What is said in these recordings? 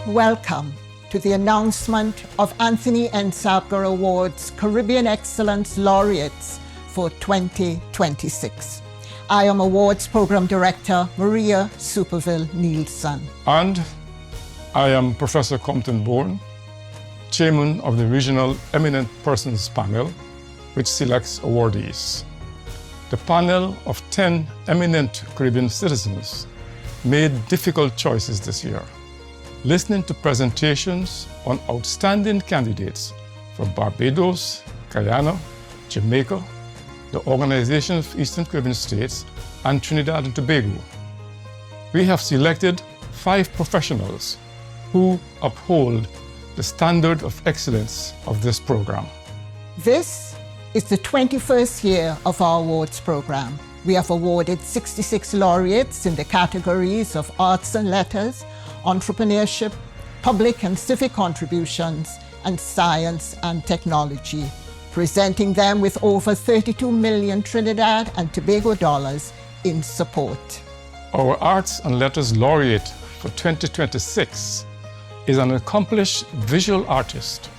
Welcome to the announcement of AnthonyNSabga Awards Caribbean Excellence Laureates for 2026. I am Awards Program Director Maria Superville Nielsen. And I am Professor Compton Bourne, Chairman of the Regional Eminent Persons Panel, which selects awardees. The panel of 10 eminent Caribbean citizens made difficult choices this year, listening to presentations on outstanding candidates from Barbados, Guyana, Jamaica, the Organization of Eastern Caribbean States, and Trinidad and Tobago. We have selected 5 professionals who uphold the standard of excellence of this program. This is the 21st year of our awards program. We have awarded 66 laureates in the categories of arts and letters, entrepreneurship, public and civic contributions, and science and technology, presenting them with over 32 million Trinidad and Tobago dollars in support. Our Arts and Letters Laureate for 2026 is an accomplished visual artist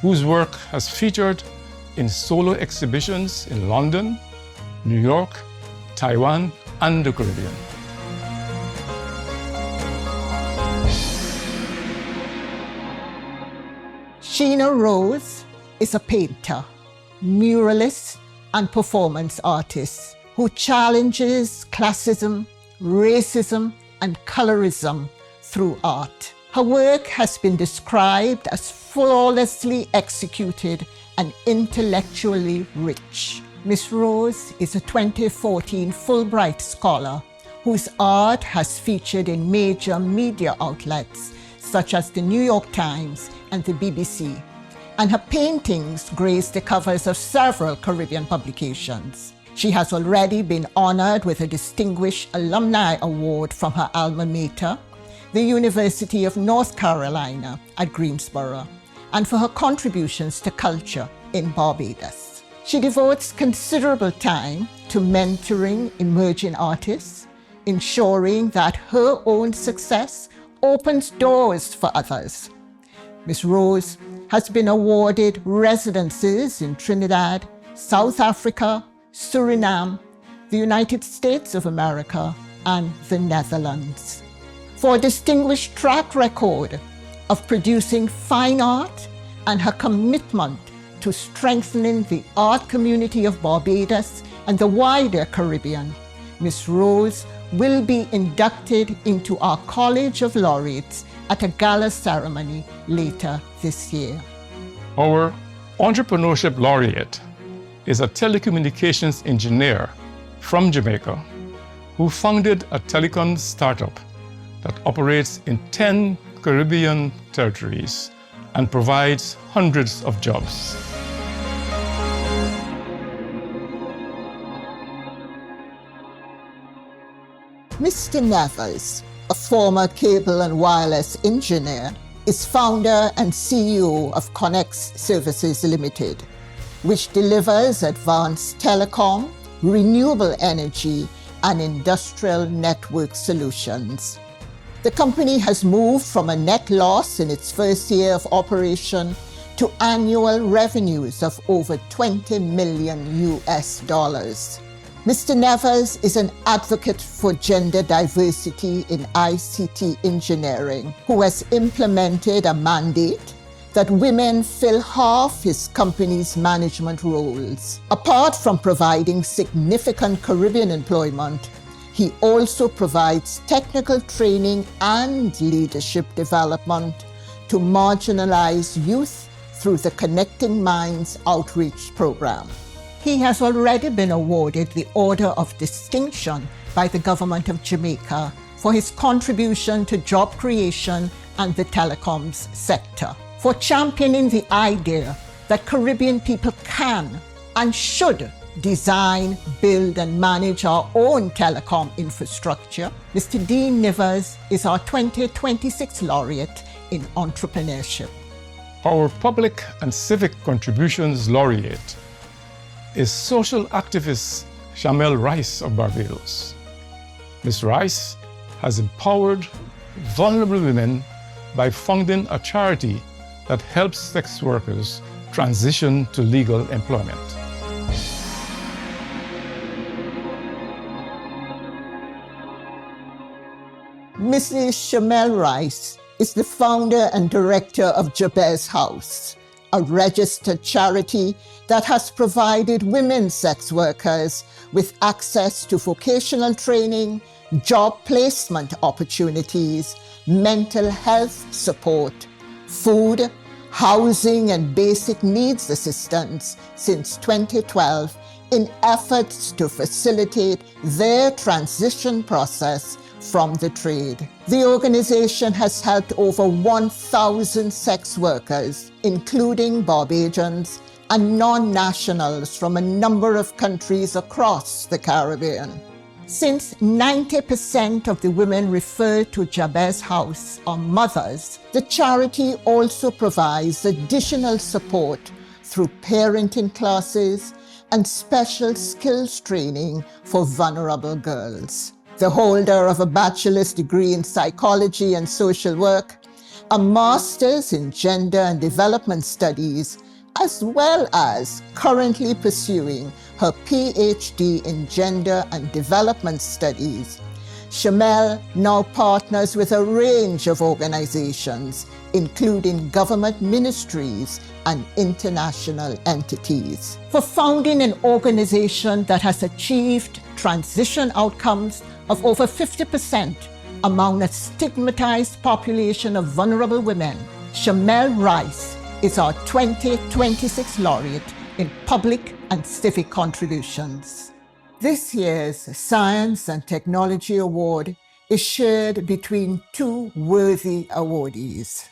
whose work has featured in solo exhibitions in London, New York, Taiwan, and the Caribbean. Sheena Rose is a painter, muralist, and performance artist who challenges classism, racism, and colorism through art. Her work has been described as flawlessly executed and intellectually rich. Miss Rose is a 2014 Fulbright Scholar whose art has featured in major media outlets such as the New York Times and the BBC, and her paintings grace the covers of several Caribbean publications. She has already been honored with a Distinguished Alumni Award from her alma mater, the University of North Carolina at Greensboro, and for her contributions to culture in Barbados. She devotes considerable time to mentoring emerging artists, ensuring that her own success opens doors for others. Ms. Rose has been awarded residencies in Trinidad, South Africa, Suriname, the United States of America, and the Netherlands. For a distinguished track record of producing fine art and her commitment to strengthening the art community of Barbados and the wider Caribbean, Ms. Rose will be inducted into our College of Laureates at a gala ceremony later this year. Our Entrepreneurship Laureate is a telecommunications engineer from Jamaica who founded a telecom startup that operates in 10 Caribbean territories and provides hundreds of jobs. Mr. Nevers, a former cable and wireless engineer, is founder and CEO of Connex Services Limited, which delivers advanced telecom, renewable energy, and industrial network solutions. The company has moved from a net loss in its first year of operation to annual revenues of over $20 million. Mr. Nevers is an advocate for gender diversity in ICT engineering, who has implemented a mandate that women fill half his company's management roles. Apart from providing significant Caribbean employment, he also provides technical training and leadership development to marginalized youth through the Connecting Minds outreach program. He has already been awarded the Order of Distinction by the Government of Jamaica for his contribution to job creation and the telecoms sector, for championing the idea that Caribbean people can and should design, build, and manage our own telecom infrastructure. Mr. Dean Nivers is our 2026 laureate in entrepreneurship. Our Public and Civic Contributions Laureate is social activist Shamel Rice of Barbados. Ms. Rice has empowered vulnerable women by founding a charity that helps sex workers transition to legal employment. Mrs. Shamel Rice is the founder and director of Jabez House, a registered charity that has provided women sex workers with access to vocational training, job placement opportunities, mental health support, food, housing, and basic needs assistance since 2012 in efforts to facilitate their transition process from the trade. The organization has helped over 1,000 sex workers, including Barbadians and non-nationals from a number of countries across the Caribbean. Since 90% of the women referred to Jabez House are mothers, the charity also provides additional support through parenting classes and special skills training for vulnerable girls. The holder of a bachelor's degree in psychology and social work, a master's in gender and development studies, as well as currently pursuing her PhD in gender and development studies, Shamel now partners with a range of organizations, including government ministries and international entities. For founding an organization that has achieved transition outcomes of over 50% among a stigmatized population of vulnerable women, Shamel Rice is our 2026 laureate in public and civic contributions. This year's Science and Technology Award is shared between two worthy awardees.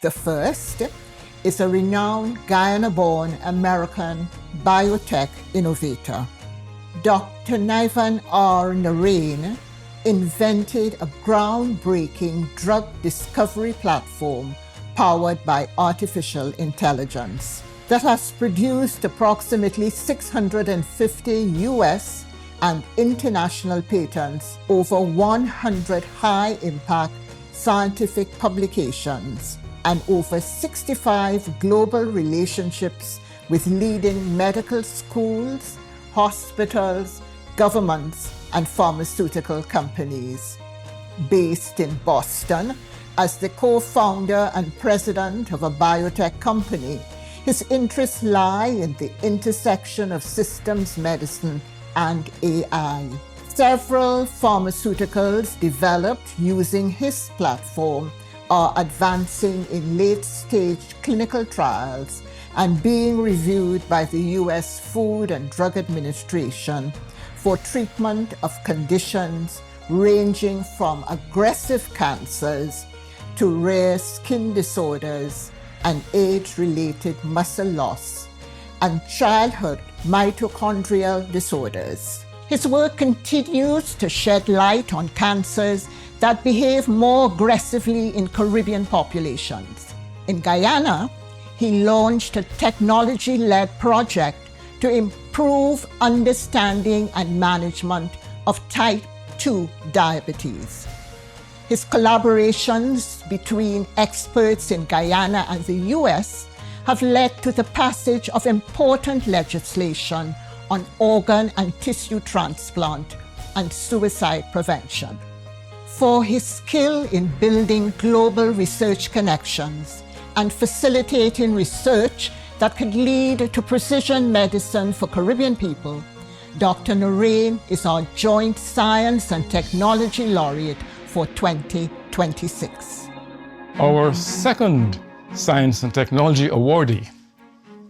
The first is a renowned Guyana-born American biotech innovator. Dr. Niven R. Narain invented a groundbreaking drug discovery platform powered by artificial intelligence that has produced approximately 650 US and international patents, over 100 high-impact scientific publications, and over 65 global relationships with leading medical schools, hospitals, governments, and pharmaceutical companies. Based in Boston, as the co-founder and president of a biotech company, his interests lie in the intersection of systems medicine and AI. Several pharmaceuticals developed using his platform are advancing in late-stage clinical trials and being reviewed by the US Food and Drug Administration for treatment of conditions ranging from aggressive cancers to rare skin disorders and age-related muscle loss and childhood mitochondrial disorders. His work continues to shed light on cancers that behave more aggressively in Caribbean populations. In Guyana, he launched a technology-led project to improve understanding and management of type 2 diabetes. His collaborations between experts in Guyana and the US have led to the passage of important legislation on organ and tissue transplant and suicide prevention. For his skill in building global research connections and facilitating research that could lead to precision medicine for Caribbean people, Dr. Narain is our Joint Science and Technology Laureate for 2026. Our second Science and Technology awardee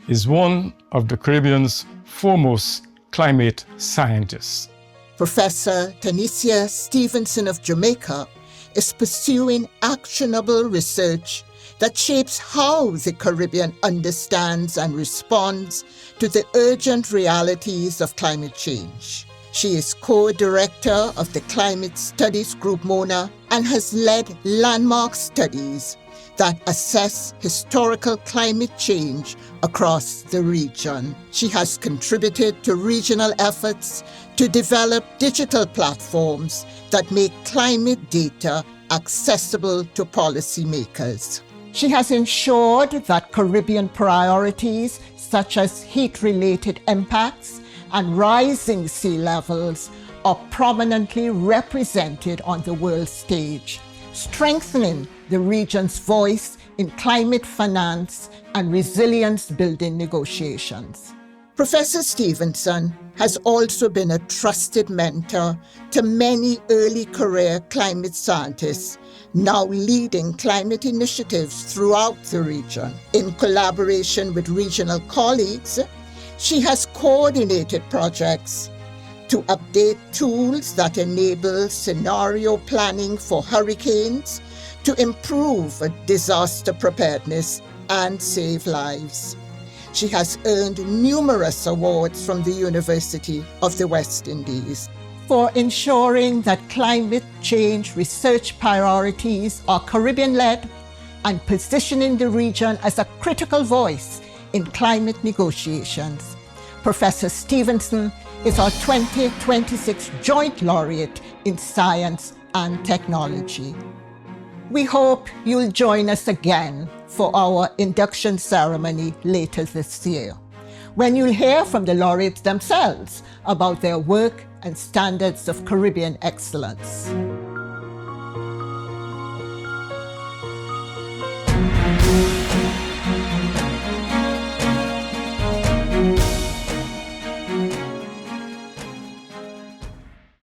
is one of the Caribbean's foremost climate scientists. Professor Tannecia Stephenson of Jamaica is pursuing actionable research that shapes how the Caribbean understands and responds to the urgent realities of climate change. She is co-director of the Climate Studies Group MONA and has led landmark studies that assess historical climate change across the region. She has contributed to regional efforts to develop digital platforms that make climate data accessible to policymakers. She has ensured that Caribbean priorities such as heat-related impacts and rising sea levels are prominently represented on the world stage, strengthening the region's voice in climate finance and resilience-building negotiations. Professor Stephenson has also been a trusted mentor to many early career climate scientists, now leading climate initiatives throughout the region. In collaboration with regional colleagues, she has coordinated projects to update tools that enable scenario planning for hurricanes, to improve disaster preparedness and save lives. She has earned numerous awards from the University of the West Indies for ensuring that climate change research priorities are Caribbean-led and positioning the region as a critical voice in climate negotiations. Professor Stephenson is our 2026 Joint Laureate in Science and Technology. We hope you'll join us again for our induction ceremony later this year, when you'll hear from the laureates themselves about their work and standards of Caribbean excellence.